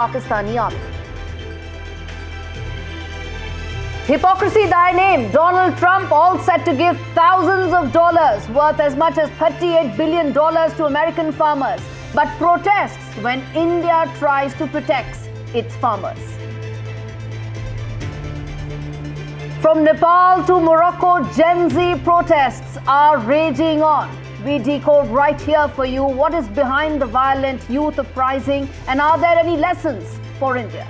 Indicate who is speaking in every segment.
Speaker 1: Pakistani army. Hypocrisy thy name. Donald Trump all set to give thousands of dollars worth as much as $38 billion to American farmers, but protests when India tries to protect its farmers. From Nepal to Morocco, Gen Z protests are raging on. We decode right here for you what is behind the violent youth uprising and are there any lessons for India?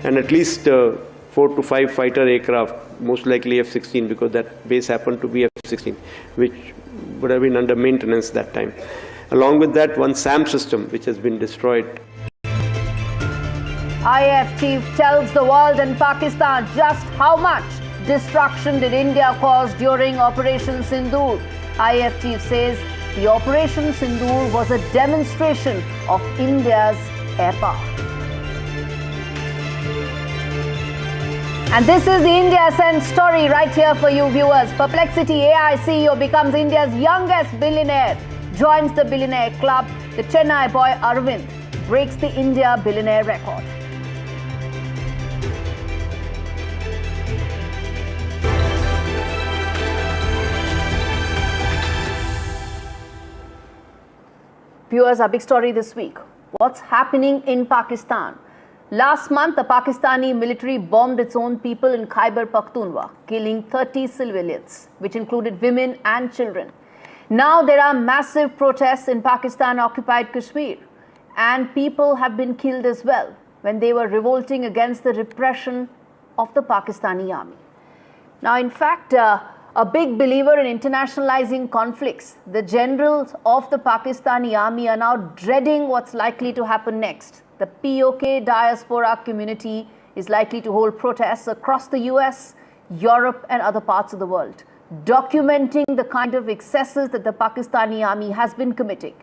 Speaker 2: And at least 4 to 5 fighter aircraft, most likely F-16, because that base happened to be F-16, which would have been under maintenance that time. Along with that, one SAM system, which has been destroyed.
Speaker 1: IAF chief tells the world and Pakistan just how much destruction did India cause during Operation Sindoor. IAF chief says the Operation Sindoor was a demonstration of India's air power. And this is the India Sense story right here for you viewers. Perplexity AI CEO becomes India's youngest billionaire. Joins the billionaire club. The Chennai boy Arvind breaks the India billionaire record. Viewers, our big story this week. What's happening in Pakistan? Last month, the Pakistani military bombed its own people in Khyber Pakhtunkhwa, killing 30 civilians, which included women and children. Now there are massive protests in Pakistan-Occupied Kashmir, and people have been killed as well when they were revolting against the repression of the Pakistani army. Now, in fact, a big believer in internationalizing conflicts, the generals of the Pakistani army are now dreading what's likely to happen next. The PoK diaspora community is likely to hold protests across the US, Europe and other parts of the world, documenting the kind of excesses that the Pakistani army has been committing.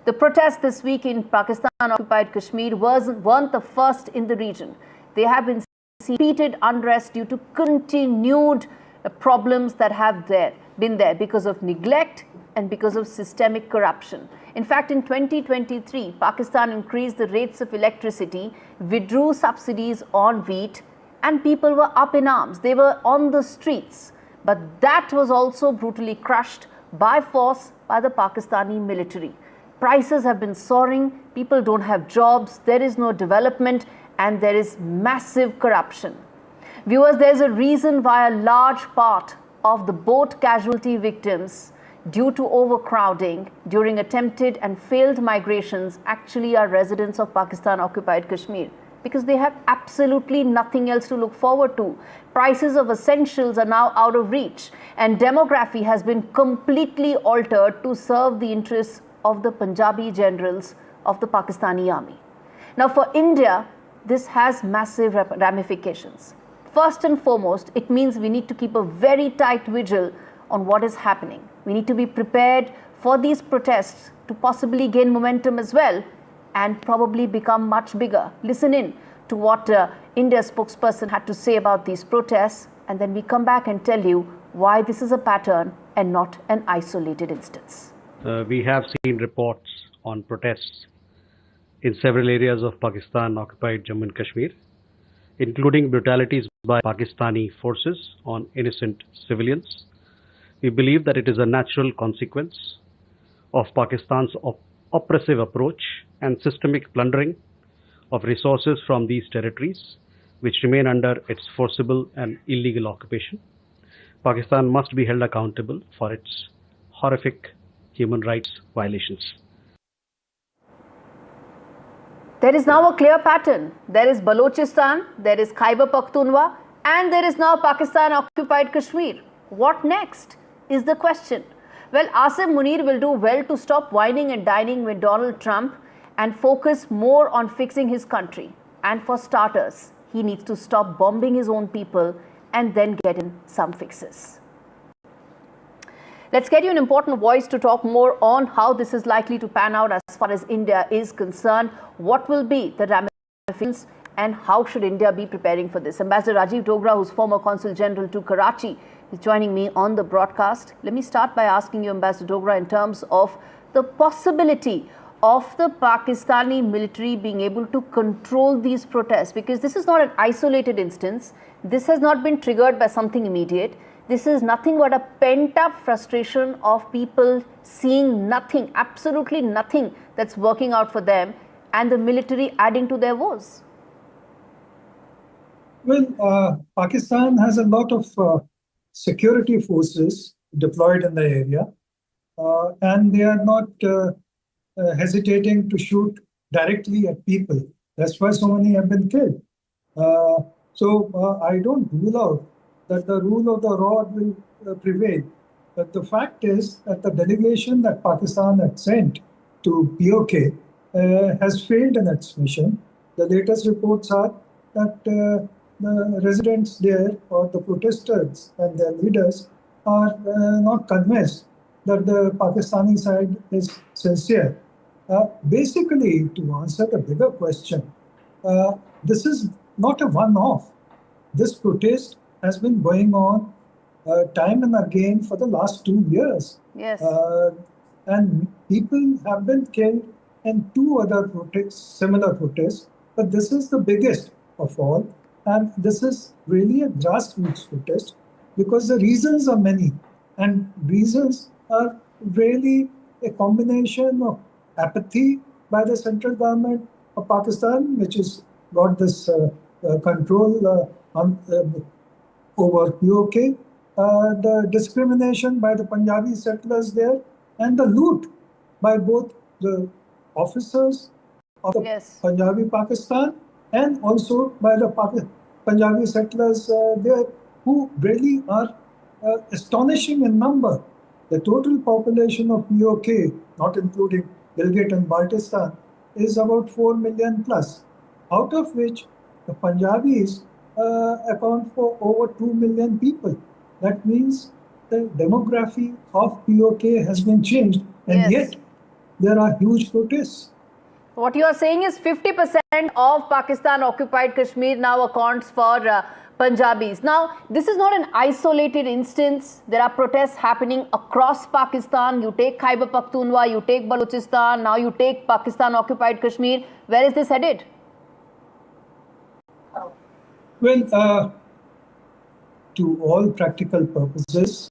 Speaker 1: The protests this week in Pakistan-Occupied Kashmir weren't the first in the region. They have been repeated unrest due to continued problems that have been there because of neglect and because of systemic corruption. In fact, in 2023, Pakistan increased the rates of electricity, withdrew subsidies on wheat, and people were up in arms. They were on the streets. But that was also brutally crushed by force by the Pakistani military. Prices have been soaring, people don't have jobs, there is no development, and there is massive corruption. Viewers, there's a reason why a large part of the boat casualty victims due to overcrowding during attempted and failed migrations actually are residents of Pakistan-Occupied Kashmir, because they have absolutely nothing else to look forward to. Prices of essentials are now out of reach, and demography has been completely altered to serve the interests of the Punjabi generals of the Pakistani army. Now, for India, this has massive ramifications. First and foremost, it means we need to keep a very tight vigil on what is happening. We need to be prepared for these protests to possibly gain momentum as well and probably become much bigger. Listen in to what India's spokesperson had to say about these protests, and then we come back and tell you why this is a pattern and not an isolated instance.
Speaker 3: We have seen reports on protests in several areas of Pakistan-occupied Jammu and Kashmir, including brutalities by Pakistani forces on innocent civilians. We believe that it is a natural consequence of Pakistan's oppressive approach and systemic plundering of resources from these territories, which remain under its forcible and illegal occupation. Pakistan must be held accountable for its horrific human rights violations.
Speaker 1: There is now a clear pattern. There is Balochistan, there is Khyber Pakhtunkhwa, and there is now Pakistan-Occupied Kashmir. What next is the question. Well, Asim Munir will do well to stop whining and dining with Donald Trump and focus more on fixing his country. And for starters, he needs to stop bombing his own people and then get in some fixes. Let's get you an important voice to talk more on how this is likely to pan out as far as India is concerned. What will be the ramifications and how should India be preparing for this? Ambassador Rajiv Dogra, who's former Consul General to Karachi, is joining me on the broadcast. Let me start by asking you, Ambassador Dogra, in terms of the possibility of the Pakistani military being able to control these protests? Because this is not an isolated instance. This has not been triggered by something immediate. This is nothing but a pent-up frustration of people seeing nothing, absolutely nothing that's working out for them, and the military adding to their woes.
Speaker 4: Well, Pakistan has a lot of security forces deployed in the area, and they are not hesitating to shoot directly at people. That's why so many have been killed. So I don't rule out that the rule of the rod will prevail. But the fact is that the delegation that Pakistan had sent to PoK has failed in its mission. The latest reports are that the residents there, or the protesters and their leaders, are not convinced that the Pakistani side is sincere. Basically, to answer the bigger question, this is not a one-off. This protest has been going on time and again for the last 2 years.
Speaker 1: Yes.
Speaker 4: And people have been killed in 2 other protests, similar protests, but this is the biggest of all. And this is really a grassroots protest because the reasons are many. And reasons are really a combination of apathy by the central government of Pakistan, which has got this control over PoK, the discrimination by the Punjabi settlers there, and the loot by both the officers of the
Speaker 1: Yes.
Speaker 4: Punjabi Pakistan and also by the Punjabi settlers there, who really are astonishing in number. The total population of PoK, not including Gilgit and Baltistan, is about 4 million plus, out of which the Punjabis account for over 2 million people. That means the demography of PoK has been changed, and
Speaker 1: Yes.
Speaker 4: yet there are huge protests.
Speaker 1: What you are saying is 50% of Pakistan-occupied Kashmir now accounts for Punjabis. Now, this is not an isolated instance. There are protests happening across Pakistan. You take Khyber Pakhtunkhwa, you take Balochistan, now you take Pakistan-occupied Kashmir. Where is this headed?
Speaker 4: Well, to all practical purposes,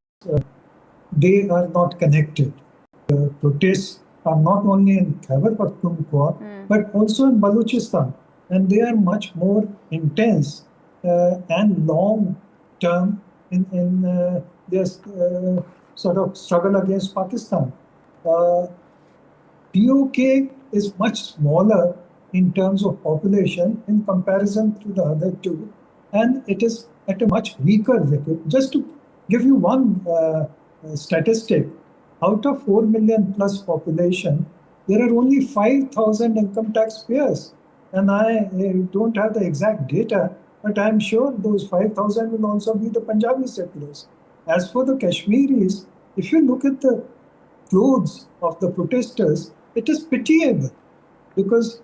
Speaker 4: they are not connected. The protests are not only in Khyber Pakhtunkhwa, but also in Balochistan. And they are much more intense and long-term in their sort of struggle against Pakistan. PoK is much smaller in terms of population in comparison to the other two, and it is at a much weaker wicket. Just to give you one statistic, out of 4 million plus population, there are only 5,000 income taxpayers. And I don't have the exact data, but I'm sure those 5,000 will also be the Punjabi settlers. As for the Kashmiris, if you look at the clothes of the protesters, it is pitiable because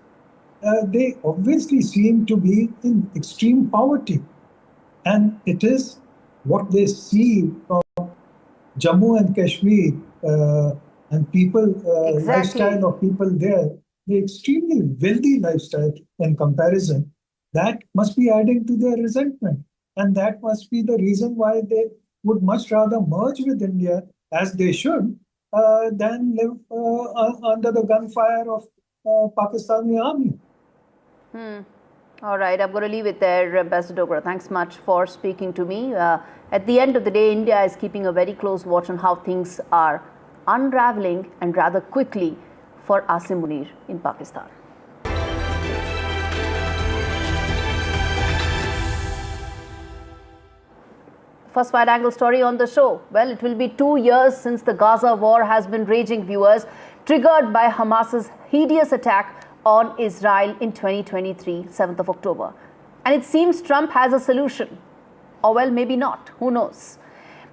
Speaker 4: they obviously seem to be in extreme poverty. And it is what they see from Jammu and Kashmir and people, lifestyle of people there, the extremely wealthy lifestyle in comparison, that must be adding to their resentment. And that must be the reason why they would much rather merge with India, as they should, than live under the gunfire of Pakistani army.
Speaker 1: All right, I'm going to leave it there, Ambassador Gaurie. Thanks much for speaking to me. At the end of the day, India is keeping a very close watch on how things are unraveling, and rather quickly, for Asim Munir in Pakistan. First wide angle story on the show. Well, it will be 2 years since the Gaza war has been raging, viewers, triggered by Hamas's hideous attack on Israel in 2023, 7th of October. And it seems Trump has a solution. Or well, maybe not, who knows.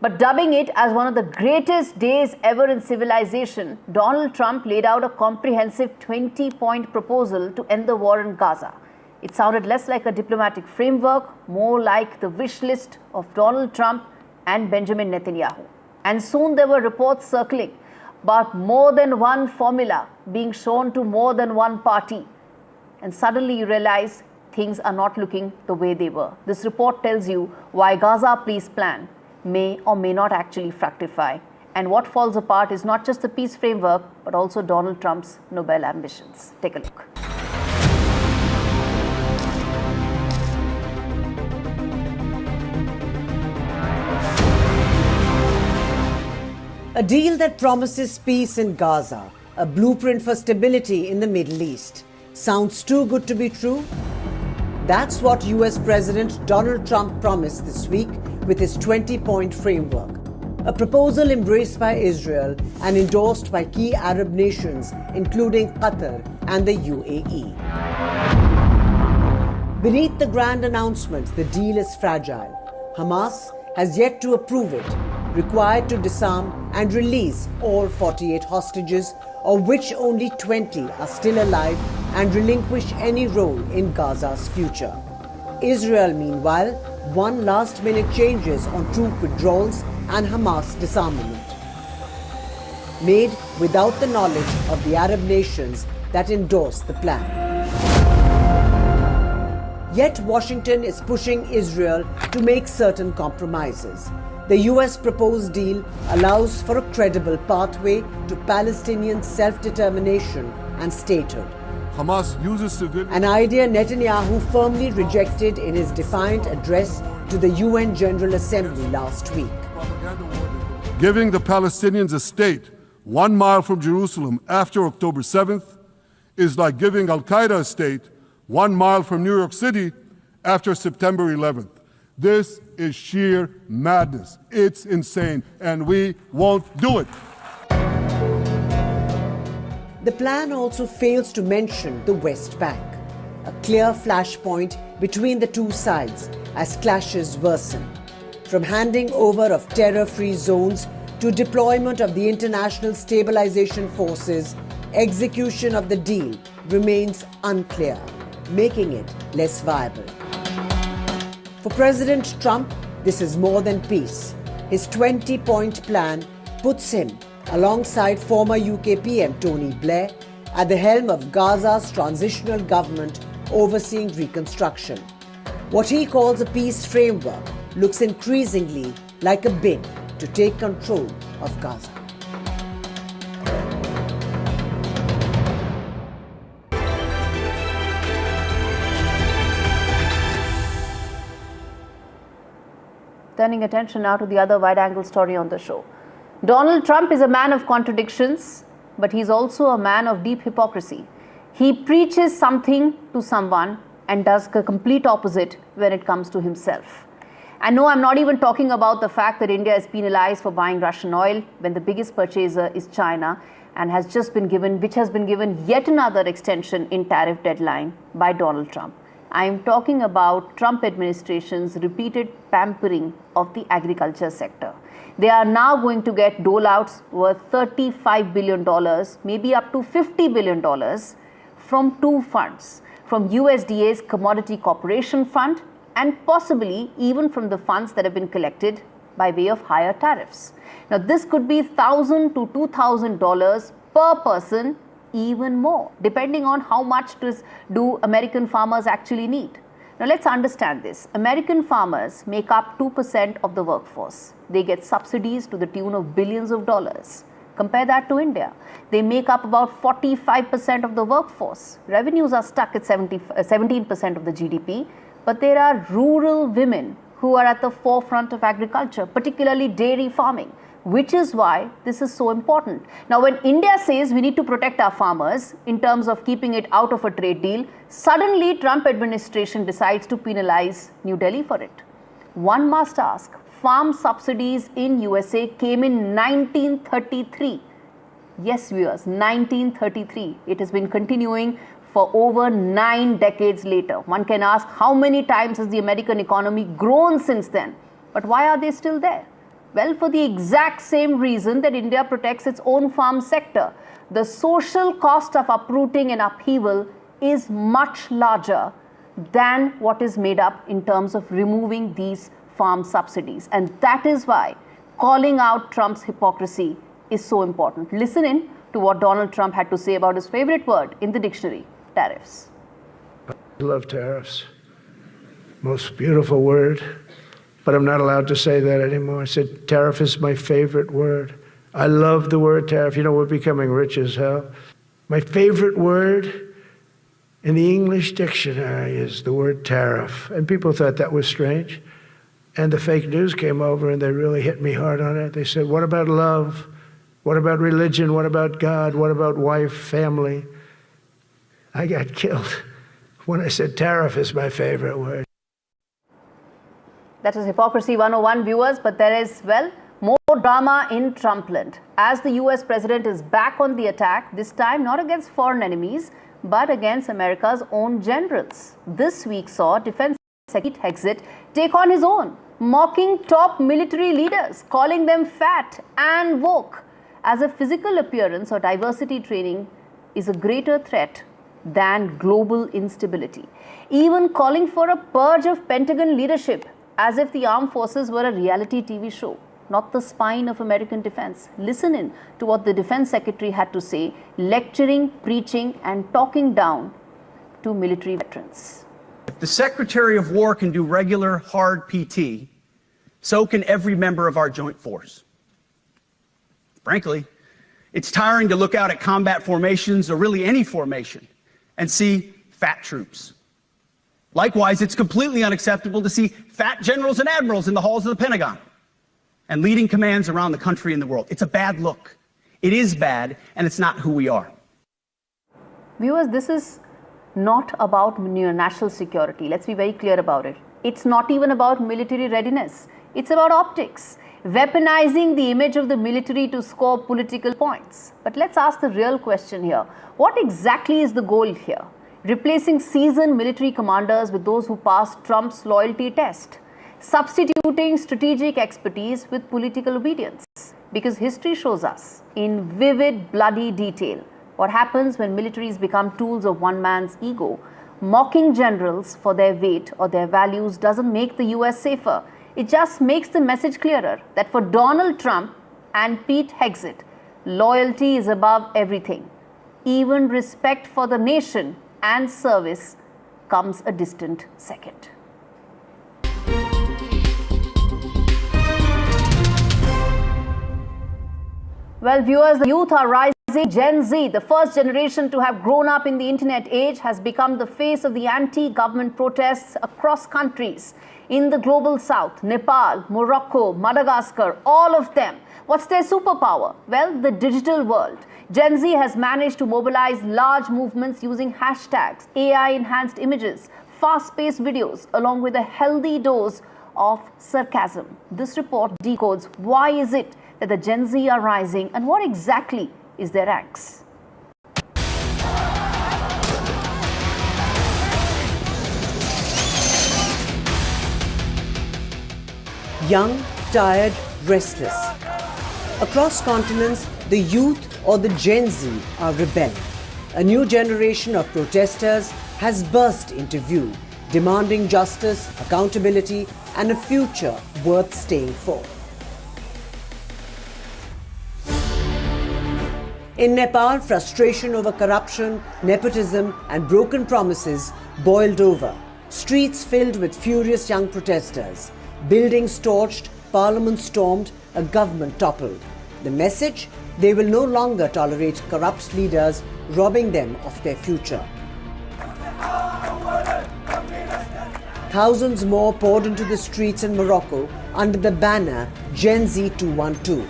Speaker 1: But dubbing it as one of the greatest days ever in civilization, Donald Trump laid out a comprehensive 20-point proposal to end the war in Gaza. It sounded less like a diplomatic framework, more like the wish list of Donald Trump and Benjamin Netanyahu. And soon there were reports circling about more than one formula being shown to more than one party. And suddenly you realize things are not looking the way they were. This report tells you why Gaza peace plan may or may not actually fructify. And what falls apart is not just the peace framework, but also Donald Trump's Nobel ambitions. Take a look.
Speaker 5: A deal that promises peace in Gaza, a blueprint for stability in the Middle East. Sounds too good to be true? That's what US President Donald Trump promised this week with his 20-point framework. A proposal embraced by Israel and endorsed by key Arab nations, including Qatar and the UAE. Beneath the grand announcement, the deal is fragile. Hamas has yet to approve it, required to disarm and release all 48 hostages, of which only 20 are still alive, and relinquish any role in Gaza's future. Israel, meanwhile, won last-minute changes on troop withdrawals and Hamas disarmament, made without the knowledge of the Arab nations that endorsed the plan. Yet Washington is pushing Israel to make certain compromises. The US proposed deal allows for a credible pathway to Palestinian self-determination and statehood.
Speaker 6: Hamas uses civilians.
Speaker 5: An idea Netanyahu firmly rejected in his defiant address to the UN General Assembly last week.
Speaker 6: Giving the Palestinians a state 1 mile from Jerusalem after October 7th is like giving Al-Qaeda a state 1 mile from New York City after September 11th. This is sheer madness. It's insane, and we won't do it.
Speaker 5: The plan also fails to mention the West Bank, a clear flashpoint between the two sides as clashes worsen. From handing over of terror-free zones to deployment of the International Stabilization Forces, execution of the deal remains unclear, making it less viable. For President Trump, this is more than peace. His 20-point plan puts him alongside former UK PM Tony Blair at the helm of Gaza's transitional government overseeing reconstruction. What he calls a peace framework looks increasingly like a bid to take control of Gaza.
Speaker 1: Turning attention now to the other wide-angle story on the show. Donald Trump is a man of contradictions, but he's also a man of deep hypocrisy. He preaches something to someone and does the complete opposite when it comes to himself. And no, I'm not even talking about the fact that India is penalized for buying Russian oil when the biggest purchaser is China and has been given yet another extension in tariff deadline by Donald Trump. I am talking about Trump administration's repeated pampering of the agriculture sector. They are now going to get doleouts worth $35 billion, maybe up to $50 billion from two funds, from USDA's Commodity Corporation Fund and possibly even from the funds that have been collected by way of higher tariffs. Now, this could be $1,000 to $2,000 per person, even more, depending on how much do American farmers actually need. Now, let's understand this. American farmers make up 2% of the workforce. They get subsidies to the tune of billions of dollars. Compare that to India. They make up about 45% of the workforce. Revenues are stuck at 17% of the GDP, but there are rural women who are at the forefront of agriculture, particularly dairy farming, which is why this is so important. Now, when India says we need to protect our farmers in terms of keeping it out of a trade deal, suddenly Trump administration decides to penalize New Delhi for it. One must ask, farm subsidies in USA came in 1933. Yes, viewers, 1933. It has been continuing for over 9 decades later. One can ask how many times has the American economy grown since then? But why are they still there? Well, for the exact same reason that India protects its own farm sector. The social cost of uprooting and upheaval is much larger than what is made up in terms of removing these farm subsidies. And that is why calling out Trump's hypocrisy is so important? Listen in to what Donald Trump had to say about his favorite word in the dictionary, tariffs.
Speaker 7: I love tariffs. Most beautiful word, but I'm not allowed to say that anymore. I said tariff is my favorite word. I love the word tariff. You know, we're becoming rich as hell. My favorite word in the English dictionary is the word tariff. And people thought that was strange. And the fake news came over and they really hit me hard on it. They said, what about love? What about religion? What about God? What about wife, family? I got killed when I said tariff is my favorite word.
Speaker 1: That is Hypocrisy 101, viewers, but there is, well, more drama in Trumpland as the US president is back on the attack, this time not against foreign enemies, but against America's own generals. This week saw Defense Secretary Hegseth take on his own, mocking top military leaders, calling them fat and woke, as if physical appearance or diversity training is a greater threat than global instability. Even calling for a purge of Pentagon leadership, as if the armed forces were a reality TV show, not the spine of American defense. Listen in to what the Defense Secretary had to say, lecturing, preaching, and talking down to military veterans.
Speaker 8: If the Secretary of War can do regular, hard PT, so can every member of our joint force. Frankly, it's tiring to look out at combat formations, or really any formation, and see fat troops. Likewise, it's completely unacceptable to see fat generals and admirals in the halls of the Pentagon and leading commands around the country and the world. It's a bad look. It is bad, and it's not who we are.
Speaker 1: Viewers, this is not about national security. Let's be very clear about it. It's not even about military readiness. It's about optics, weaponizing the image of the military to score political points. But let's ask the real question here. What exactly is the goal here? Replacing seasoned military commanders with those who passed Trump's loyalty test, substituting strategic expertise with political obedience. Because history shows us in vivid, bloody detail what happens when militaries become tools of one man's ego. Mocking generals for their weight or their values doesn't make the US safer. It just makes the message clearer that for Donald Trump and Pete Hegseth, loyalty is above everything. Even respect for the nation and service comes a distant second. Well, viewers, the youth are rising. Gen Z, the first generation to have grown up in the internet age, has become the face of the anti-government protests across countries in the global south, Nepal, Morocco, Madagascar, all of them. What's their superpower? Well, the digital world. Gen Z has managed to mobilize large movements using hashtags, AI-enhanced images, fast-paced videos, along with a healthy dose of sarcasm. This report decodes why is it that the Gen Z are rising and what exactly is their ranks.
Speaker 5: Young, tired, restless. Across continents, the youth or the Gen Z are rebelling. A new generation of protesters has burst into view, demanding justice, accountability, and a future worth staying for. In Nepal, frustration over corruption, nepotism, and broken promises boiled over. Streets filled with furious young protesters. Buildings torched, parliament stormed, a government toppled. The message? They will no longer tolerate corrupt leaders robbing them of their future. Thousands more poured into the streets in Morocco under the banner Gen Z 212.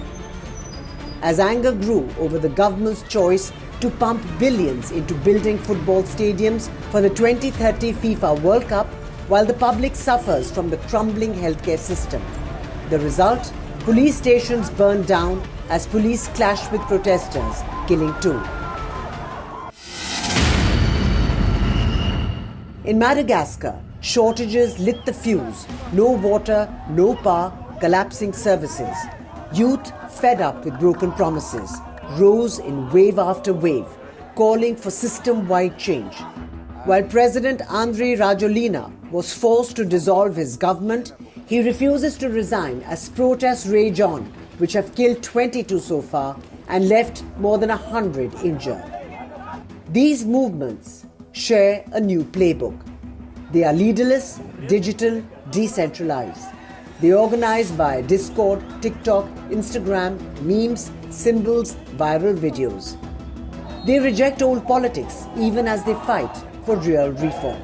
Speaker 5: As anger grew over the government's choice to pump billions into building football stadiums for the 2030 FIFA World Cup, while the public suffers from the crumbling healthcare system. The result? Police stations burned down as police clashed with protesters, killing 2. In Madagascar, shortages lit the fuse. No water, no power, collapsing services. Youth, fed up with broken promises, rose in wave after wave, calling for system-wide change. While President Andry Rajoelina was forced to dissolve his government, he refuses to resign as protests rage on, which have killed 22 so far, and left more than 100 injured. These movements share a new playbook. They are leaderless, digital, decentralized. They organize via Discord, TikTok, Instagram, memes, symbols, viral videos. They reject old politics even as they fight for real reform.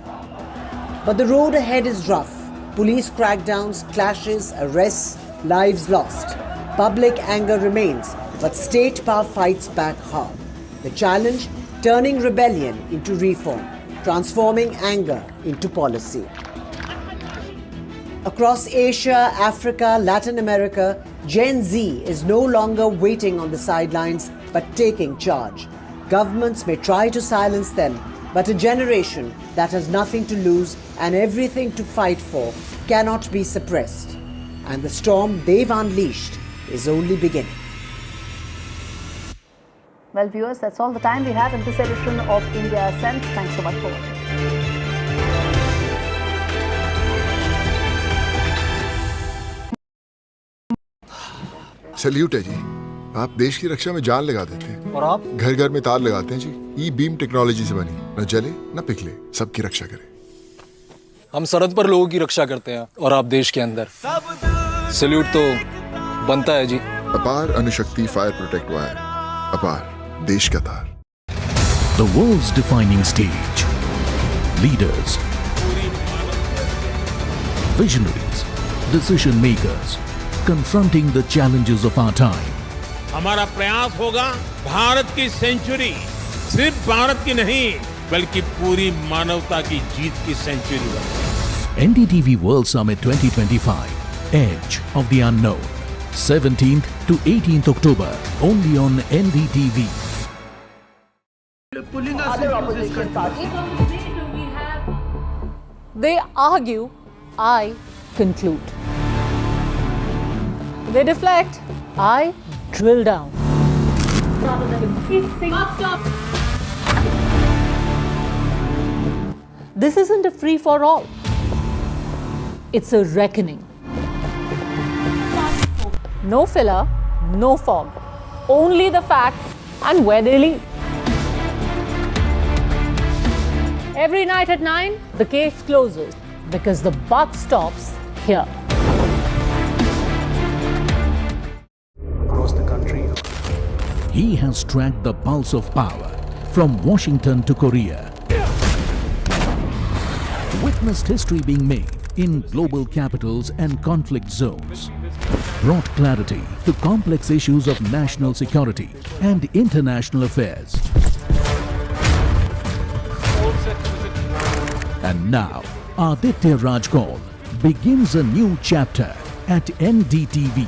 Speaker 5: But the road ahead is rough. Police crackdowns, clashes, arrests, lives lost. Public anger remains, but state power fights back hard. The challenge, turning rebellion into reform, transforming anger into policy. Across Asia, Africa, Latin America, Gen Z is no longer waiting on the sidelines but taking charge. Governments may try to silence them, but a generation that has nothing to lose and everything to fight for cannot be suppressed. And the storm they've unleashed is only beginning.
Speaker 1: Well, viewers, that's all the time we have in this edition of India Ascent. Thanks so much for watching.
Speaker 9: Salute है जी, आप देश की रक्षा में जान लगा देते हैं और आप घर घर में तार लगाते हैं जी। ई बीम टेक्नोलॉजी से बनी, न जले न पिघले, सबकी रक्षा करे।
Speaker 10: हम सरहद पर लोगों की रक्षा करते हैं और आप देश के अंदर। सैल्यूट तो बनता है जी।
Speaker 9: अपार अणुशक्ति फायर प्रोटेक्ट वायर, अपार देश का तार।
Speaker 11: The world's defining stage. Leaders, visionaries, decision makers, confronting the challenges of our time.
Speaker 12: हमारा प्रयास होगा भारत की सेंचुरी सिर्फ भारत की नहीं बल्कि पूरी मानवता की जीत की सेंचुरी बने।
Speaker 11: NDTV World Summit 2025, Edge of the Unknown, 17th to 18th October, only on NDTV.
Speaker 1: Other opposition parties.
Speaker 13: They argue, I conclude. They deflect, I drill down. This isn't a free-for-all. It's a reckoning. No filler, no fog. Only the facts and where they lead. Every night at 9, the case closes because the buck stops here.
Speaker 11: He has tracked the pulse of power from Washington to Korea. Witnessed history being made in global capitals and conflict zones. Brought clarity to complex issues of national security and international affairs. And now, Aditya Raj Kaul begins a new chapter at NDTV.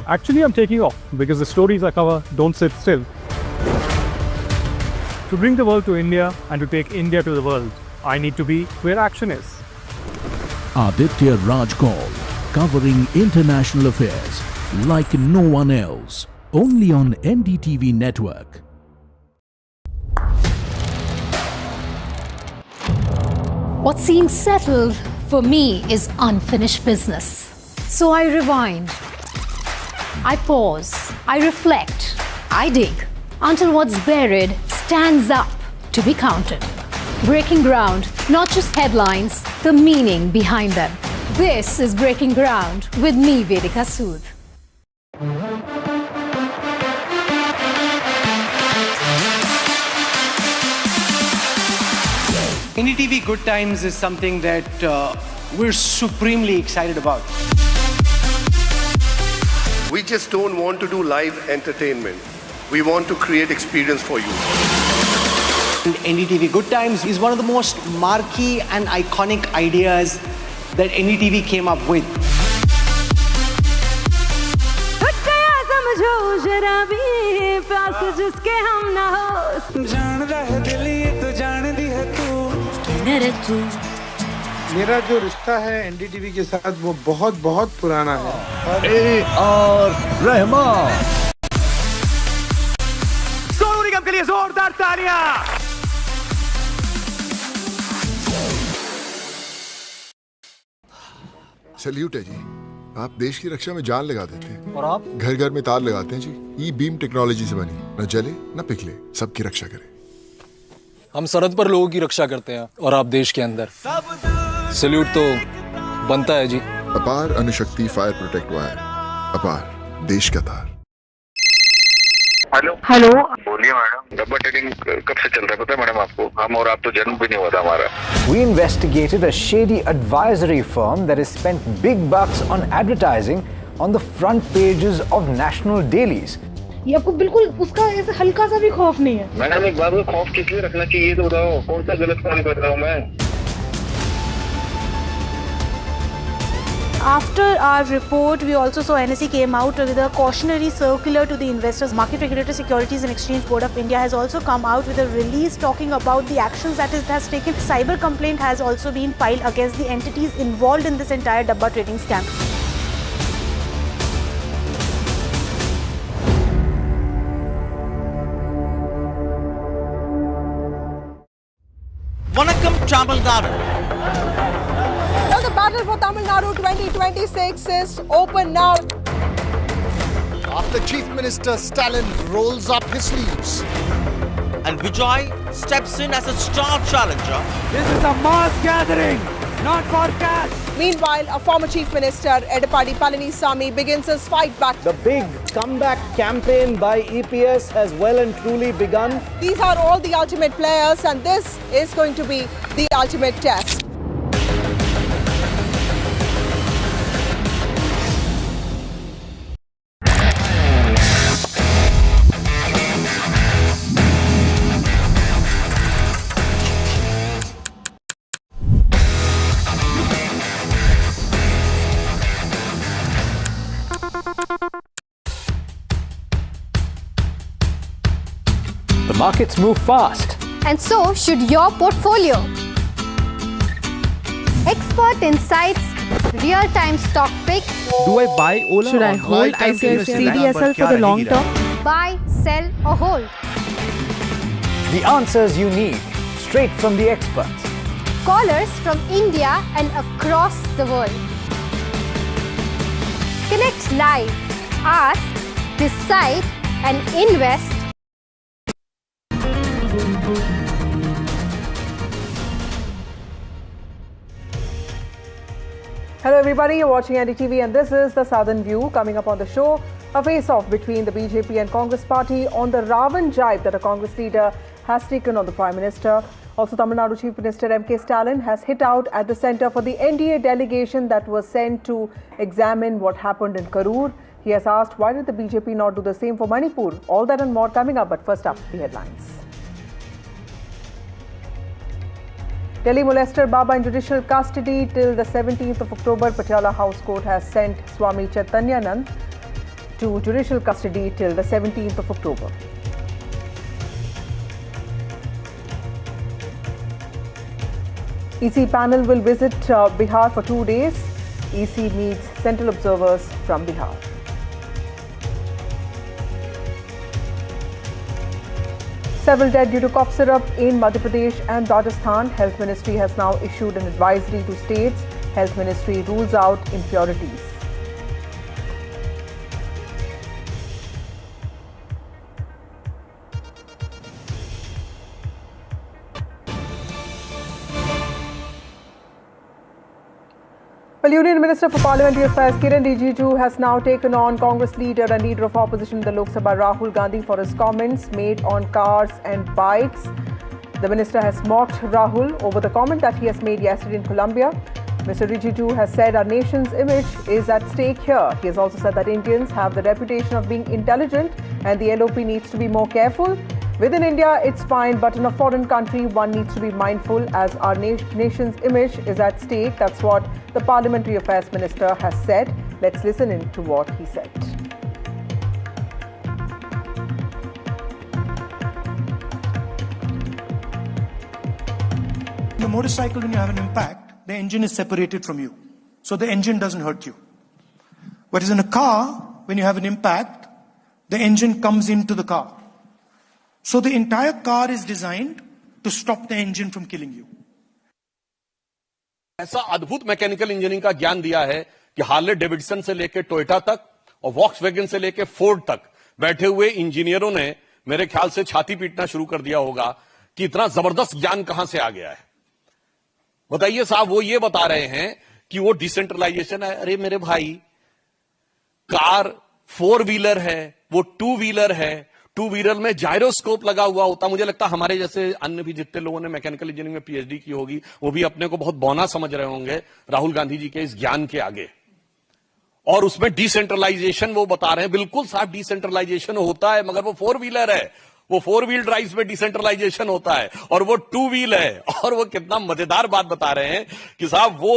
Speaker 14: Actually, I'm taking off because the stories I cover don't sit still. To bring the world to India and to take India to the world, I need to be where action is.
Speaker 11: Aditya Raj Kaul, covering international affairs like no one else, only on NDTV network.
Speaker 15: What seems settled for me is unfinished business. So I rewind. I pause, I reflect, I dig, until what's buried stands up to be counted. Breaking ground, not just headlines, the meaning behind them. This is Breaking Ground with me, Vedika Sood.
Speaker 16: NDTV Good Times is something that we're supremely excited about.
Speaker 17: We just don't want to do live entertainment. We want to create experience for you.
Speaker 16: And NDTV Good Times is one of the most marquee and iconic ideas that NDTV came up with.
Speaker 7: मेरा जो रिश्ता है NDTV के साथ वो बहुत बहुत पुराना है।
Speaker 11: A.R. रहमान।
Speaker 16: सोनू निगम के लिए जोरदार तालियां।
Speaker 9: सैल्यूट है जी, आप देश की रक्षा में जान लगा देते हैं।
Speaker 10: और आप?
Speaker 9: घर घर में तार लगाते हैं जी। ई बीम टेक्नोलॉजी से बनी, न जले न पिघले, सबकी रक्षा करे।
Speaker 10: हम सरहद पर लोगों की रक्षा करते हैं और आप देश के अंदर। सैल्यूट तो बनता है जी।
Speaker 9: अपार अणुशक्ति फायर प्रोटेक्ट वायर, अपार देश का तार।
Speaker 18: हेलो
Speaker 19: हेलो,
Speaker 18: बोलिए मैडम। डब्बा ट्रेडिंग कब से चल रहा है पता है मैडम आपको? हम और आप तो जन्म भी नहीं हुआ था हमारा।
Speaker 20: We investigated a shady advisory firm that has spent big bucks on advertising on the front pages of national dailies.
Speaker 19: ये आपको बिल्कुल उसका ऐसे हल्का सा भी खौफ नहीं है?
Speaker 18: मैडम एक बात को खौफ किस लिए रखना चाहिए तो बताओ, कौन सा गलत काम कर रहा हूँ मैं?
Speaker 21: After our report, we also saw NSE came out with a cautionary circular to the investors. Market Regulator Securities and Exchange Board of India has also come out with a release talking about the actions that it has taken. Cyber complaint has also been filed against the entities involved in this entire Dabba trading scam.
Speaker 22: Vanakkam Tamil Nadu.
Speaker 23: Well, the battle for Tamil Nadu 2026 is open now.
Speaker 22: After Chief Minister Stalin rolls up his sleeves and Vijay steps in as a star challenger.
Speaker 24: This is a mass gathering, not for cash.
Speaker 23: Meanwhile, a former Chief Minister, Edapadi Palanisamy, begins his fight back.
Speaker 25: The big comeback campaign by EPS has well and truly begun.
Speaker 23: These are all the ultimate players, and this is going to be the ultimate test.
Speaker 20: The markets move fast.
Speaker 15: And so should your portfolio. Expert insights, real-time stock picks.
Speaker 24: Do I buy Ola?
Speaker 19: Should I hold CDSL for the long term?
Speaker 15: Buy, sell or hold.
Speaker 20: The answers you need, straight from the experts.
Speaker 15: Callers from India and across the world. Connect live, ask, decide and invest.
Speaker 23: Hello everybody, you're watching NDTV and this is the Southern View. Coming up on the show, a face-off between the BJP and Congress party on the Ravan jibe that a Congress leader has taken on the Prime Minister. Also, Tamil Nadu Chief Minister M.K. Stalin has hit out at the centre for the NDA delegation that was sent to examine what happened in Karur. He has asked, why did the BJP not do the same for Manipur? All that and more coming up, but first up, the headlines. Delhi molester Baba in judicial custody till the 17th of October. Patiala House Court has sent Swami Chaitanyanand to judicial custody till the 17th of October. EC panel will visit Bihar for 2 days. EC meets central observers from Bihar. Several dead due to cough syrup in Madhya Pradesh and Rajasthan. Health Ministry has now issued an advisory to states. Health Ministry rules out impurities. Well, Union Minister for Parliamentary Affairs Kiran Rijiju has now taken on Congress leader and leader of opposition in the Lok Sabha Rahul Gandhi for his comments made on cars and bikes. The minister has mocked Rahul over the comment that he has made yesterday in Colombia. Mr. Rijiju has said our nation's image is at stake here. He has also said that Indians have the reputation of being intelligent and the LOP needs to be more careful. Within India, it's fine, but in a foreign country, one needs to be mindful as our nation's image is at stake. That's what the Parliamentary Affairs Minister has said. Let's listen in to what he said.
Speaker 26: In a motorcycle, when you have an impact, the engine is separated from you. So the engine doesn't hurt you. Whereas in a car, when you have an impact, the engine comes into the car. So the entire car is designed to stop the engine from killing you.
Speaker 27: ऐसा अद्भुत mechanical engineering का ज्ञान दिया है
Speaker 2: कि Harley Davidson से लेकर Toyota तक और वॉक्सवैगन से लेकर फोर्ड तक बैठे हुए इंजीनियरों ने मेरे ख्याल से छाती पीटना शुरू कर दिया होगा कि इतना जबरदस्त ज्ञान कहां से आ गया है। बताइए साहब, वो ये बता रहे हैं कि वो डिसेंट्रलाइजेशन है। अरे मेरे भाई, कार 4 व्हीलर है, वो 2 व्हीलर है, 2 व्हीलर में जायरोस्कोप लगा हुआ होता। मुझे लगता है हमारे जैसे अन्य भी जितने लोगों ने मैकेनिकल इंजीनियरिंग में पीएचडी की होगी वो भी अपने को बहुत बौना समझ रहे होंगे राहुल गांधी जी के इस ज्ञान के आगे। और उसमें डिसेंट्रलाइजेशन वो बता रहे हैं। बिल्कुल साहब, डिसेंट्रलाइजेशन होता है, मगर वो 4 व्हीलर है, वो 4 व्हील ड्राइव में डिसेंट्रलाइजेशन होता है, और वो 2 व्हील है। और वो कितना मजेदार बात बता रहे हैं कि साहब वो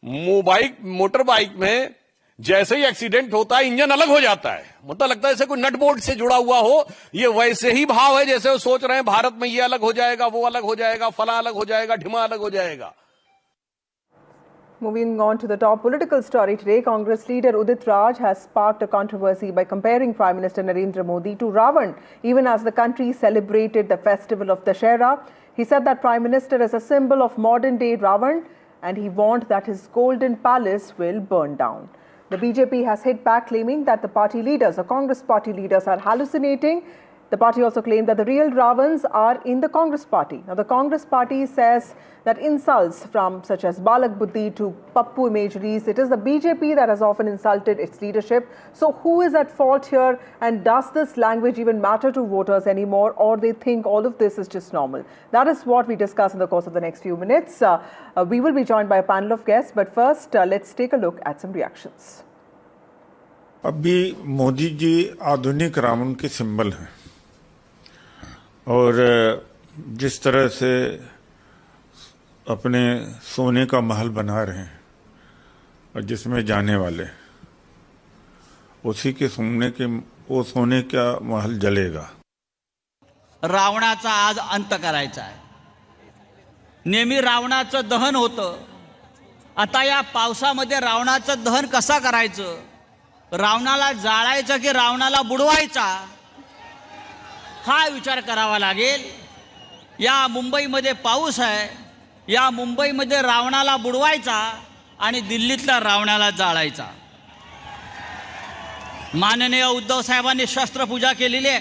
Speaker 2: मोटर बाइक में जैसे ही एक्सीडेंट होता है इंजन अलग हो जाता है, मतलब लगता है जैसे कोई नट बोल्ट से जुड़ा हुआ हो। ये वैसे ही भाव है जैसे वो सोच रहे हैं भारत में ये अलग हो जाएगा, वो अलग हो जाएगा, फला अलग हो जाएगा, ढिमा अलग हो जाएगा।
Speaker 23: Moving on to the top political story today, Congress leader Udit Raj has sparked a controversy by comparing Prime Minister Narendra Modi to Ravan, even as the country celebrated the festival of Dussehra. He said that Prime Minister is a symbol of modern-day Ravan, and he warned that his golden palace will burn down. The BJP has hit back, claiming that the party leaders, the Congress party leaders, are hallucinating. The party also claimed that the real Ravans are in the Congress party. Now, the Congress party says that insults from such as Balak Buddhi to Pappu imageries, it is the BJP that has often insulted its leadership. So who is at fault here, and does this language even matter to voters anymore, or they think all of this is just normal? That is what we discuss in the course of the next few minutes. We will be joined by a panel of guests, but first let's take a look at some reactions.
Speaker 3: अभी मोदी जी आधुनिक रावण के symbol हैं, और जिस तरह से अपने सोने का महल बना रहे हैं और जिसमें जाने वाले उसी के वो सोने का महल जलेगा।
Speaker 4: रावणाचा आज अंत करायचा आहे। नेहमी रावणाचं दहन होतं, आता या पावसामध्ये रावणाचं दहन कसं करायचं? रावणाला जाळायचं की रावणाला बुडवायचा, हा विचार करावा लागेल। या मुंबईमध्ये पाऊस आहे, या मुंबईमध्ये रावणाला बुडवायचा आणि दिल्लीतल्या रावणाला जाळायचा। माननीय उद्धव साहेबांनी शस्त्रपूजा केलेली आहे।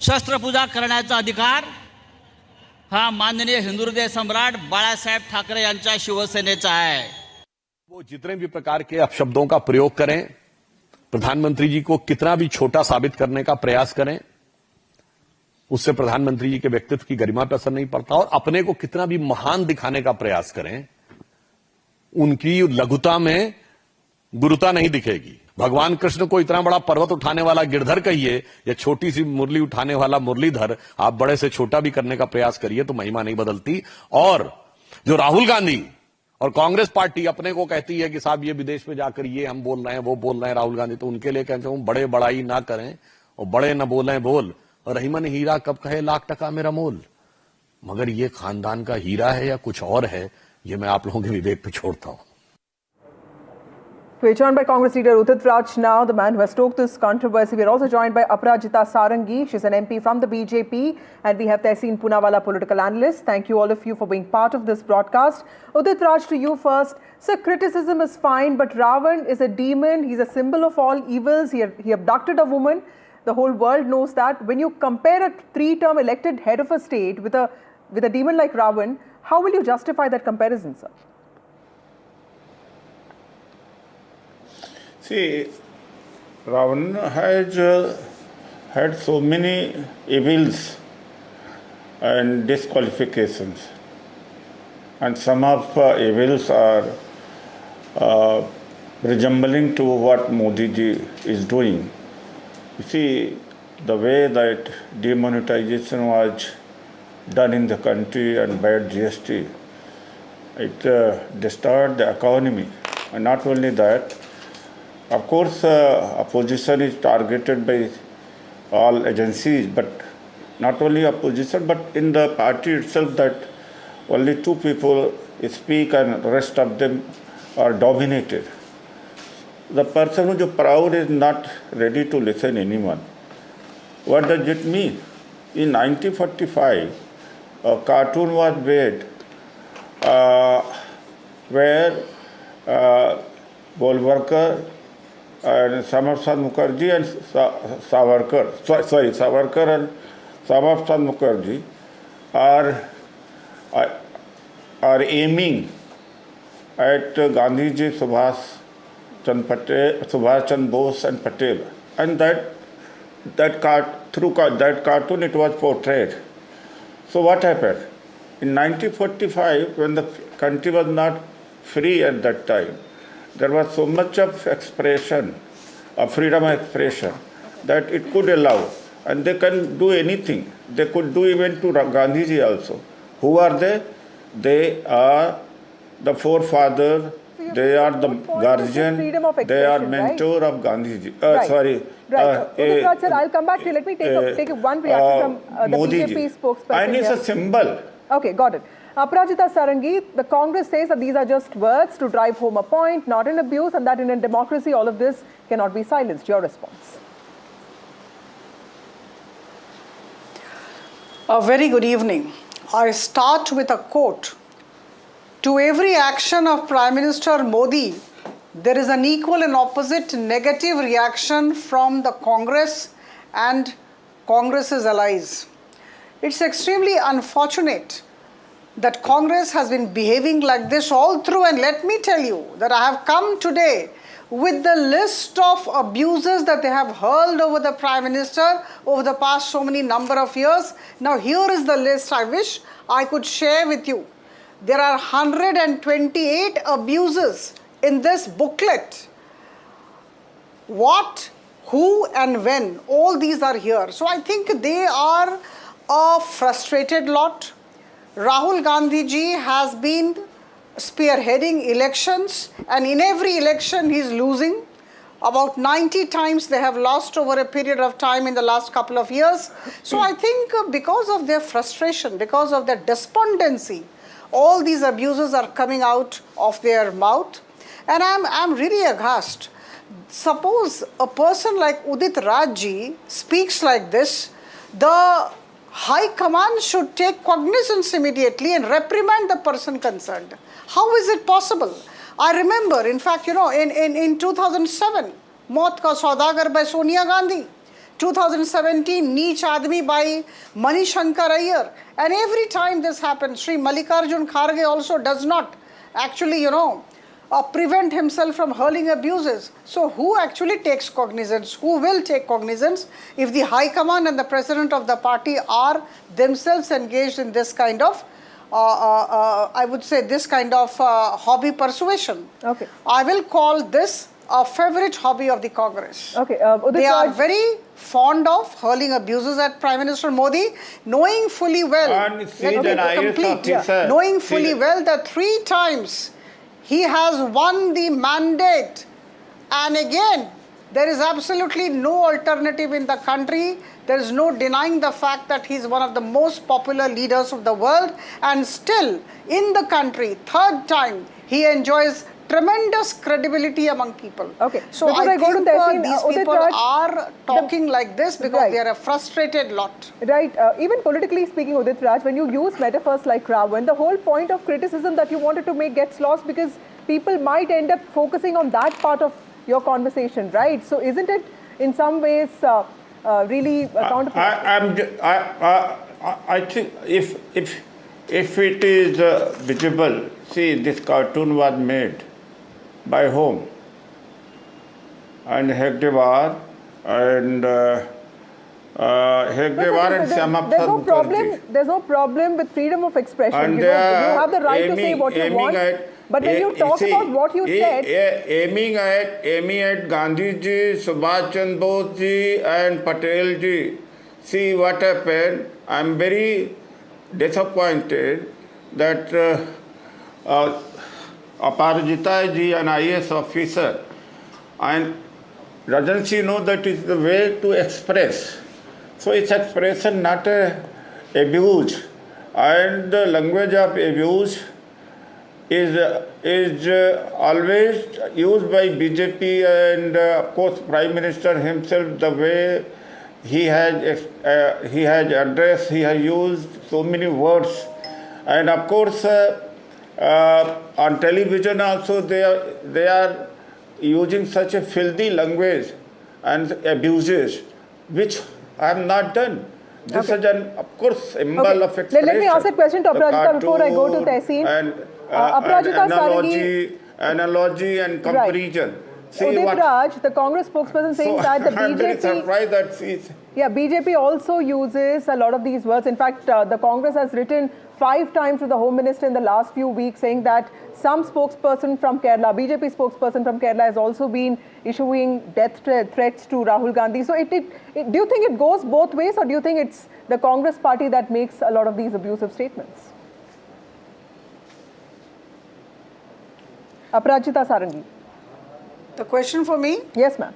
Speaker 4: शस्त्रपूजा करण्याचा अधिकार हा माननीय हिंदुहृदय सम्राट बाळासाहेब ठाकरे यांच्या शिवसेनेचा आहे।
Speaker 2: वो जितने भी प्रकार के अपशब्दों का प्रयोग करें, प्रधानमंत्री जी को कितना भी छोटा साबित करने का प्रयास करें, उससे प्रधानमंत्री जी के व्यक्तित्व की गरिमा पर असर नहीं पड़ता। और अपने को कितना भी महान दिखाने का प्रयास करें, उनकी लघुता में गुरुता नहीं दिखेगी। भगवान कृष्ण को इतना बड़ा पर्वत उठाने वाला गिरधर कहिए या छोटी सी मुरली उठाने वाला मुरलीधर, आप बड़े से छोटा भी करने का प्रयास करिए तो महिमा नहीं बदलती। और जो राहुल गांधी और कांग्रेस पार्टी अपने को कहती है कि साहब ये विदेश में जाकर ये हम बोल रहे हैं, वो बोल रहे हैं राहुल गांधी, तो उनके लिए कहते हूं बड़े बड़ाई ना करें और बड़े न बोलें बोल, और रहीमन हीरा कब कहे लाख टका मेरा मोल। मगर ये खानदान का हीरा है या कुछ और है, ये मैं आप लोगों के विवेक पे छोड़ता हूं।
Speaker 23: We're joined by Congress leader Udit Raj now, the man who has stoked this controversy. We're also joined by Aparajita Sarangi. She's an MP from the BJP. And we have Tehseen Poonawala, political analyst. Thank you all of you for being part of this broadcast. Udit Raj, to you first. Sir, criticism is fine, but Ravan is a demon. He's a symbol of all evils. He abducted a woman. The whole world knows that. When you compare a 3-term elected head of a state with a demon like Ravan, how will you justify that comparison, sir?
Speaker 3: See, Ravan has had so many evils and disqualifications, and some of evils are resembling to what Modi ji is doing. You see, the way that demonetization was done in the country and bad GST, it destroyed the economy. And not only that, of course, opposition is targeted by all agencies, but not only opposition, but in the party itself, that only 2 people speak and the rest of them are dominated. The person who is proud is not ready to listen to anyone. What does it mean? In 1945, a cartoon was made where Golwalkar and Samarthad Mukherjee and Savarkar. Sorry, Savarkar and Samarthad Mukherjee are aiming at Gandhiji, Subhash Chandra Bose and Patel, and that cartoon it was portrayed. So what happened? In 1945, when the country was not free at that time, there was so much of expression, of freedom of expression, that it could allow. And they can do anything. They could do even to Gandhiji also. Who are they? They are the forefathers, they are the guardian, they are mentor of Gandhiji. Sorry.
Speaker 23: Udit Raj sir, I'll come back to you. Let me take one reaction from the BJP spokesperson.
Speaker 3: And it's a symbol.
Speaker 23: Okay, got it. Aparajita Sarangi, the Congress says that these are just words to drive home a point, not an abuse, and that in a democracy all of this cannot be silenced. Your response?
Speaker 1: A very good evening. I start with a quote. To every action of Prime Minister Modi, there is an equal and opposite negative reaction from the Congress and Congress's allies. It's extremely unfortunate that Congress has been behaving like this all through, and let me tell you that I have come today with the list of abuses that they have hurled over the Prime Minister over the past so many number of years. Now here is the list I wish I could share with you. There are 128 abuses in this booklet. What, who and when, all these are here. So I think they are a frustrated lot. Rahul Gandhi ji has been spearheading elections, and in every election he is losing. About 90 times they have lost over a period of time in the last couple of years. So I think because of their frustration, because of their despondency, all these abuses are coming out of their mouth. And I'm really aghast. Suppose a person like Udit Raj ji speaks like this, the High Command should take cognizance immediately and reprimand the person concerned. How is it possible? I remember, in fact, in 2007, Maut Ka Saudagar by Sonia Gandhi. 2017, Neech Admi by Manishankar Iyer. And every time this happens, Sri Mallikarjun Kharge also does not actually, prevent himself from hurling abuses. So who actually takes cognizance? Who will take cognizance if the High Command and the President of the party are themselves engaged in this kind of, I would say, this kind of hobby persuasion? Okay. I will call this a favorite hobby of the Congress. Okay. They are very fond of hurling abuses at Prime Minister Modi, knowing fully well, knowing fully well that 3 times he has won the mandate, and again there is absolutely no alternative in the country. There is no denying the fact that he is one of the most popular leaders of the world, and still in the country, 3rd time, he enjoys tremendous credibility among people. Okay. So I think these people are talking like this because they are a frustrated lot.
Speaker 23: Right. Even politically speaking, Udit Raj, when you use metaphors like Ravan, the whole point of criticism that you wanted to make gets lost because people might end up focusing on that part of your conversation, right? So isn't it in some ways really counterproductive?
Speaker 3: I think if it is visible, see, this cartoon was made by whom? And Hegdewar and Syamapsad Mukherjee.
Speaker 23: There's no problem with freedom of expression. And you have the right to say what you want. But when you talk about what you said,
Speaker 3: aiming at Gandhi ji, Subhash Chandra Bose ji, and Patel ji. See what happened. I'm very disappointed that Aparajita ji, an IAS officer, and doesn't she know that is the way to express? So it's expression, not abuse. And the language of abuse is always used by BJP and of course Prime Minister himself. The way he has addressed, he has used so many words, and of course On television also they are using such a filthy language and abuses, which I have not done. This is of course, symbol of expression.
Speaker 23: Let me ask a question to Aparajita before I go to Tehseen.
Speaker 3: And analogy and comparison. Right.
Speaker 23: Udit Raj, the Congress spokesperson, saying that the BJP...
Speaker 3: I'm very surprised that she's...
Speaker 23: Yeah, BJP also uses a lot of these words. In fact, the Congress has written 5 times to the Home Minister in the last few weeks saying that some spokesperson from Kerala, BJP spokesperson from Kerala, has also been issuing death threats to Rahul Gandhi. So do you think it goes both ways, or do you think it's the Congress party that makes a lot of these abusive statements? Aparajita Sarangi.
Speaker 1: The question for me?
Speaker 23: Yes, ma'am.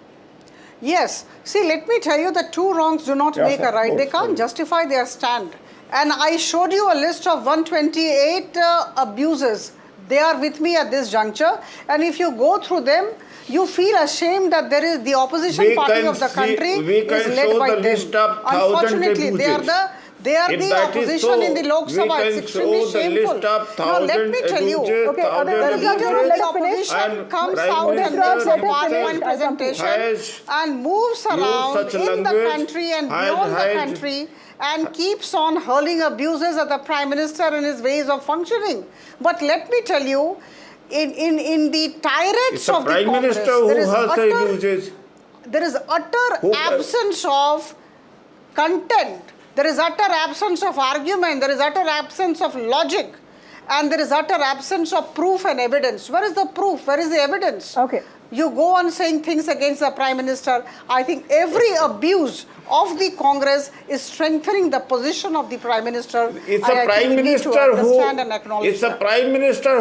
Speaker 1: Yes. See, let me tell you that 2 wrongs do not make a right. They can't justify their stand. And I showed you a list of 128 abuses. They are with me at this juncture. And if you go through them, you feel ashamed that there is the opposition party of the country is led by them. Unfortunately, they are the opposition in the Lok Sabha. It's extremely shameful. Now, let me tell you, the leader of the opposition comes out and gives a PowerPoint presentation and moves around in the country and beyond the country and keeps on hurling abuses at the Prime Minister and his ways of functioning. But let me tell you, in the tirades of the Congress, there is utter absence of content. There is utter absence of argument, there is utter absence of logic, and there is utter absence of proof and evidence. Where is the proof? Where is the evidence?
Speaker 23: Okay.
Speaker 1: You go on saying things against the Prime Minister. I think every abuse of the Congress is strengthening the position of the Prime Minister.
Speaker 3: It's a Prime Minister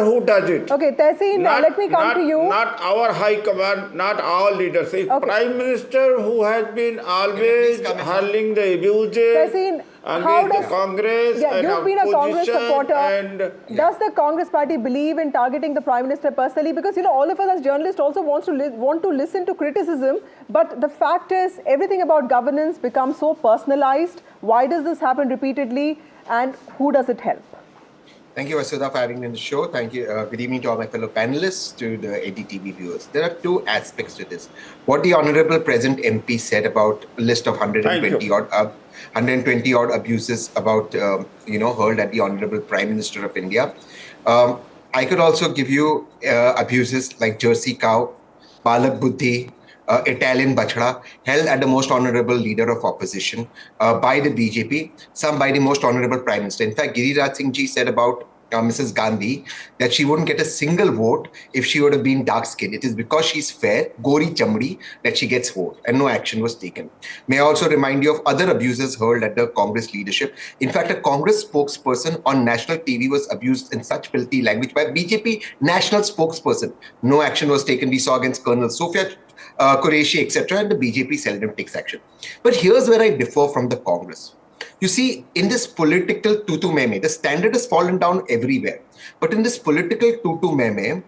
Speaker 3: who does it.
Speaker 23: Okay, Tehseen, let me come to you.
Speaker 3: Not our high command, not our leaders. It's Prime Minister who has been always hurling the abuses against the Congress and
Speaker 23: you've been a Congress supporter.
Speaker 3: Does
Speaker 23: the Congress party believe in targeting the Prime Minister personally? Because, all of us as journalists also want to listen to criticism. But the fact is, everything about governance becomes so personalized. Why does this happen repeatedly, and who does it help?
Speaker 5: Thank you, Vasudha, for having me on the show. Thank you. Good evening to all my fellow panelists, to the NDTV viewers. There are 2 aspects to this. What the Honorable Present MP said about a list of 120 odd abuses about, hurled at the Honorable Prime Minister of India. I could also give you abuses like Jersey cow, Balak Buddhi, Italian Bachda, held at the most honorable leader of opposition by the BJP, some by the most honorable Prime Minister. In fact, Giriraj Singh ji said about Mrs. Gandhi that she wouldn't get a single vote if she would have been dark-skinned. It is because she's fair, Gaurie chamdi, that she gets vote, and no action was taken. May I also remind you of other abuses hurled at the Congress leadership. In fact, a Congress spokesperson on national TV was abused in such filthy language by a BJP national spokesperson. No action was taken. We saw against Colonel Sofia Qureshi, etc., and the BJP seldom takes action. But here's where I differ from the Congress. You see, in this political tutu meme, the standard has fallen down everywhere. But in this political tutu meme,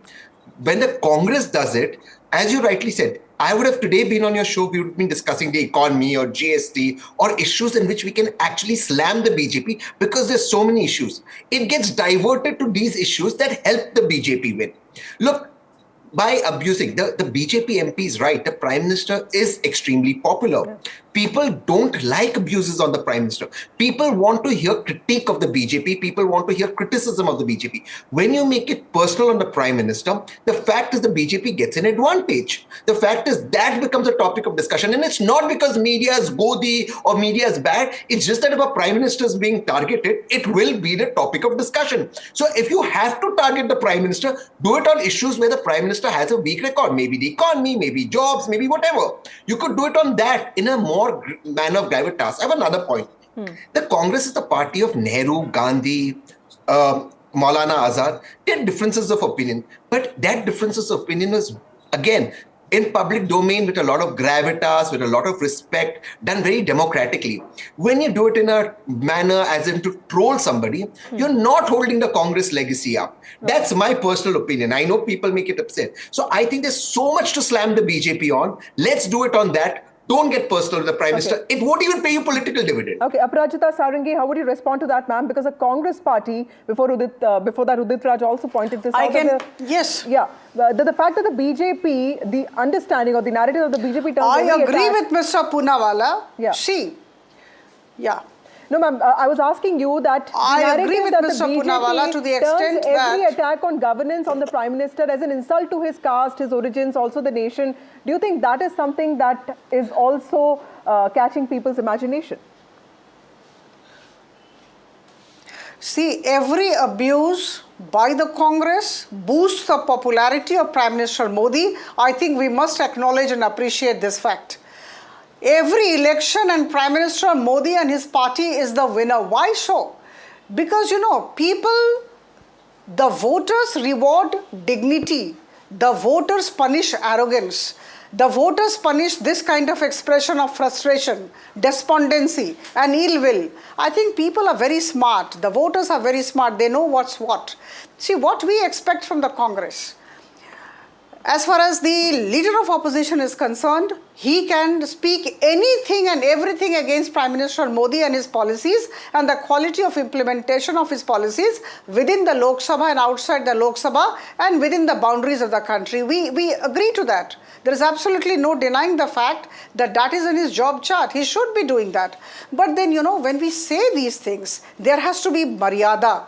Speaker 5: when the Congress does it, as you rightly said, I would have today been on your show, we would have been discussing the economy or GST or issues in which we can actually slam the BJP because there's so many issues. It gets diverted to these issues that help the BJP win. Look, by abusing, the BJP MP is right, the Prime Minister is extremely popular. Yeah. People don't like abuses on the Prime Minister. People want to hear critique of the BJP. People want to hear criticism of the BJP. When you make it personal on the Prime Minister, the fact is the BJP gets an advantage. The fact is that becomes a topic of discussion. And it's not because media is godi or media is bad. It's just that if a Prime Minister is being targeted, it will be the topic of discussion. So if you have to target the Prime Minister, do it on issues where the Prime Minister has a weak record. Maybe the economy, maybe jobs, maybe whatever. You could do it on that in a more manner of gravitas. I have another point. The Congress is the party of Nehru, Gandhi, Maulana Azad. They had differences of opinion. But that differences of opinion is, again, in public domain with a lot of gravitas, with a lot of respect, done very democratically. When you do it in a manner as in to troll somebody, you're not holding the Congress legacy up. That's my personal opinion. I know people make it upset. So I think there's so much to slam the BJP on. Let's do it on that. Don't get personal with the Prime Minister. It won't even pay you political dividend.
Speaker 23: Okay, Aparajita Sarangi, how would you respond to that, ma'am? Because the Congress party, before that, Udit Raj also pointed this out.
Speaker 1: Yes.
Speaker 23: Yeah, the fact that the BJP, the understanding or the narrative of the BJP turns
Speaker 1: I agree with Mr. Poonawalla.
Speaker 23: Yeah. No, ma'am, I was asking you that
Speaker 1: I agree with Mr. Poonawalla to the extent that
Speaker 23: every attack on governance on the Prime Minister as an insult to his caste, his origins, also the nation. Do you think that is something that is also catching people's imagination?
Speaker 1: See, every abuse by the Congress boosts the popularity of Prime Minister Modi. I think we must acknowledge and appreciate this fact. Every election and Prime Minister Modi and his party is the winner. Why so? Because, people, the voters reward dignity. The voters punish arrogance. The voters punish this kind of expression of frustration, despondency and ill will. I think people are very smart. The voters are very smart. They know what's what. See, what we expect from the Congress, as far as the leader of opposition is concerned, he can speak anything and everything against Prime Minister Modi and his policies and the quality of implementation of his policies within the Lok Sabha and outside the Lok Sabha and within the boundaries of the country. We agree to that. There is absolutely no denying the fact that that is in his job chart. He should be doing that. But then, when we say these things, there has to be maryada.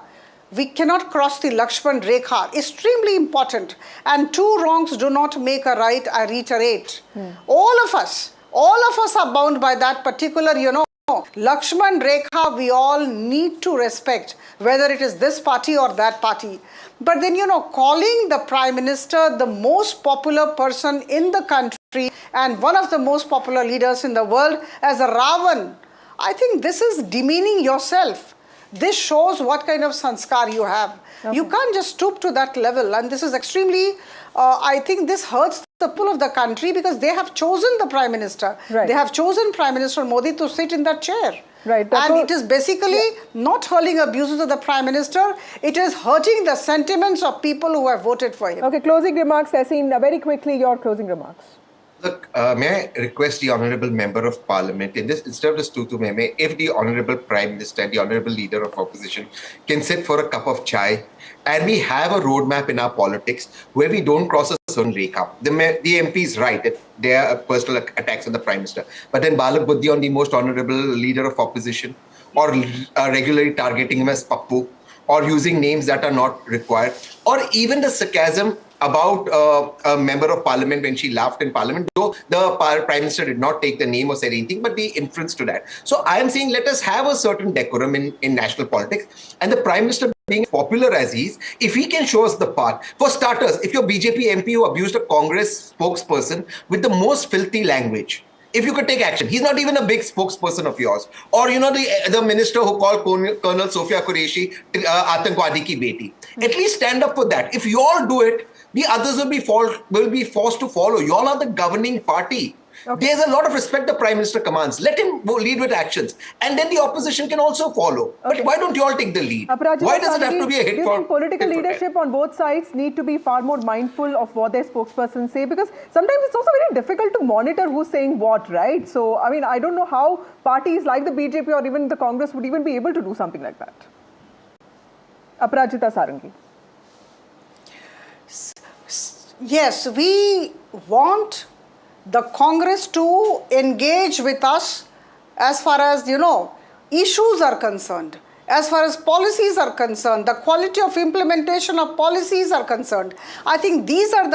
Speaker 1: We cannot cross the Lakshman Rekha. Extremely important. And two wrongs do not make a right, I reiterate. All of us are bound by that particular, Lakshman Rekha we all need to respect, whether it is this party or that party. But then, calling the Prime Minister the most popular person in the country and one of the most popular leaders in the world as a Ravan, I think this is demeaning yourself. This shows what kind of sanskar you have. Okay. You can't just stoop to that level. And this is extremely, I think this hurts the people of the country because they have chosen the Prime Minister.
Speaker 23: Right.
Speaker 1: They have chosen Prime Minister Modi to sit in that chair.
Speaker 23: Right.
Speaker 1: And it is basically not hurling abuses of the Prime Minister. It is hurting the sentiments of people who have voted for him.
Speaker 23: Okay, closing remarks, Tehseen. Very quickly, your closing remarks.
Speaker 5: Look, may I request the Honourable Member of Parliament, in this, instead of just tutu meme, if the Honourable Prime Minister and the Honourable Leader of Opposition can sit for a cup of chai and we have a roadmap in our politics where we don't cross a certain rekha. The MP is right that there are personal attacks on the Prime Minister. But then Balak Buddhi on the most Honourable Leader of Opposition or regularly targeting him as Pappu or using names that are not required or even the sarcasm about a member of parliament when she laughed in parliament, though the Prime Minister did not take the name or say anything, but the inference to that. So I am saying let us have a certain decorum in national politics, and the Prime Minister being popular as he is, if he can show us the path. For starters, if you're BJP MP who abused a Congress spokesperson with the most filthy language, if you could take action. He's not even a big spokesperson of yours. Or, the minister who called Colonel Sofia Qureshi Atankwadi ki beti. At least stand up for that. If you all do it, the others will be forced to follow. You all are the governing party. Okay. There's a lot of respect the Prime Minister commands. Let him lead with actions. And then the opposition can also follow. Okay. But why don't you all take the lead? Why does it have to be a hit for...
Speaker 23: Political leadership on both sides need to be far more mindful of what their spokespersons say, because sometimes it's also very difficult to monitor who's saying what, right? So, I don't know how parties like the BJP or even the Congress would even be able to do something like that. Aparajita Sarangi.
Speaker 1: Yes, we want the Congress to engage with us as far as, issues are concerned, as far as policies are concerned, the quality of implementation of policies are concerned. I think these are the